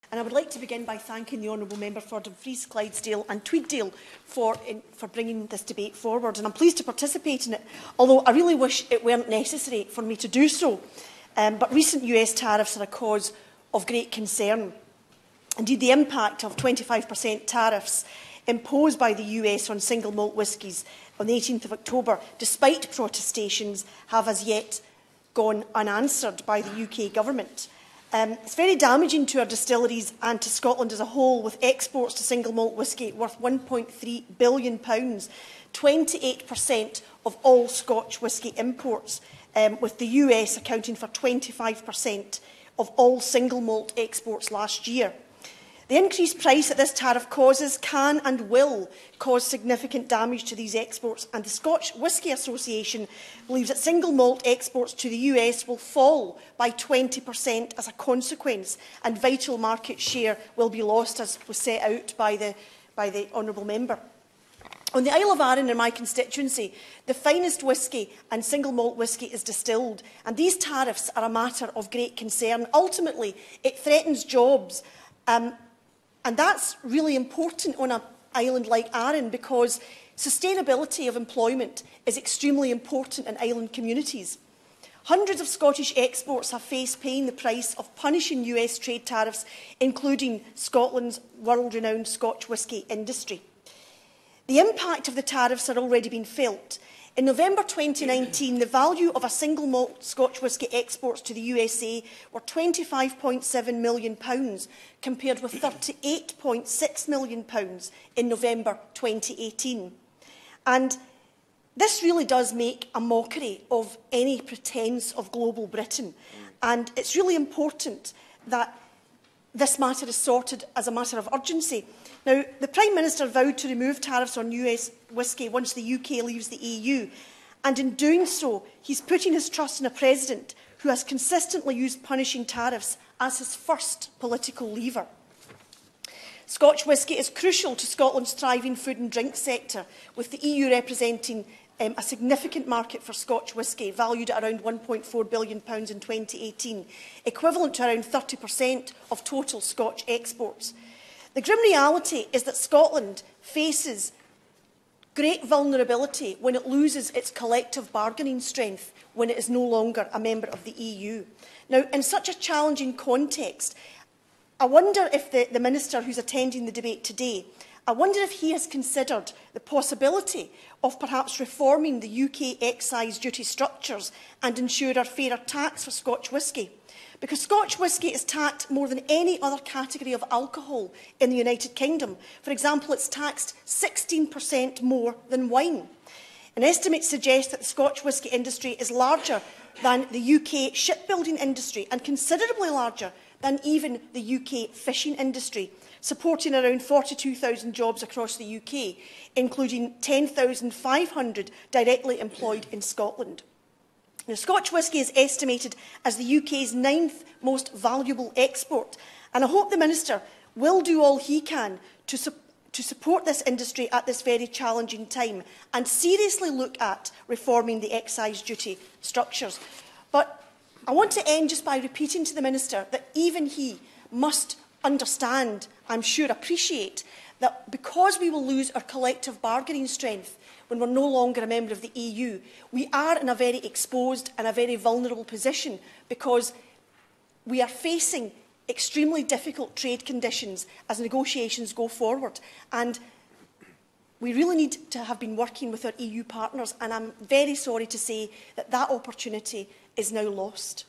And I would like to begin by thanking the Honourable Member for Dumfries, Clydesdale and Tweeddale for bringing this debate forward. And I'm pleased to participate in it, although I really wish it weren't necessary for me to do so. But recent US tariffs are a cause of great concern. Indeed, the impact of 25% tariffs imposed by the US on single malt whiskies on the 18th of October, despite protestations, have as yet gone unanswered by the UK government. It's very damaging to our distilleries and to Scotland as a whole, with exports to single malt whisky worth £1.3 billion, 28% of all Scotch whisky imports, with the US accounting for 25% of all single malt exports last year. The increased price that this tariff causes can and will cause significant damage to these exports, and the Scotch Whisky Association believes that single malt exports to the US will fall by 20% as a consequence, and vital market share will be lost, as was set out by the Honourable Member. On the Isle of Arran, in my constituency, the finest whisky and single malt whisky is distilled, and these tariffs are a matter of great concern. Ultimately, it threatens jobs, and that's really important on an island like Arran, because sustainability of employment is extremely important in island communities. Hundreds of Scottish exports have faced paying the price of punishing US trade tariffs, including Scotland's world-renowned Scotch whisky industry. The impact of the tariffs are already being felt. In November 2019, the value of a single malt Scotch whisky exports to the USA were £25.7 million, compared with £38.6 million in November 2018. And this really does make a mockery of any pretence of global Britain. And it's really important that this matter is sorted as a matter of urgency. Now, the Prime Minister vowed to remove tariffs on US whisky once the UK leaves the EU, and in doing so, he's putting his trust in a President who has consistently used punishing tariffs as his first political lever. Scotch whisky is crucial to Scotland's thriving food and drink sector, with the EU representing a significant market for Scotch whisky, valued at around £1.4 billion in 2018, equivalent to around 30% of total Scotch exports. The grim reality is that Scotland faces great vulnerability when it loses its collective bargaining strength when it is no longer a member of the EU. Now, in such a challenging context, I wonder if the Minister who's attending the debate today, I wonder if he has considered the possibility of perhaps reforming the UK excise duty structures and ensure a fairer tax for Scotch whisky. Because Scotch whisky is taxed more than any other category of alcohol in the United Kingdom. For example, it's taxed 16% more than wine. And estimates suggest that the Scotch whisky industry is larger than the UK shipbuilding industry and considerably larger than even the UK fishing industry, supporting around 42,000 jobs across the UK, including 10,500 directly employed in Scotland. Now, Scotch whisky is estimated as the UK's 9th most valuable export, and I hope the Minister will do all he can to support this industry at this very challenging time and seriously look at reforming the excise duty structures. But I want to end just by repeating to the Minister that even he must understand, I'm sure appreciate, that because we will lose our collective bargaining strength when we're no longer a member of the EU, we are in a very exposed and a very vulnerable position, because we are facing extremely difficult trade conditions as negotiations go forward. And we really need to have been working with our EU partners, and I'm very sorry to say that that opportunity is now lost.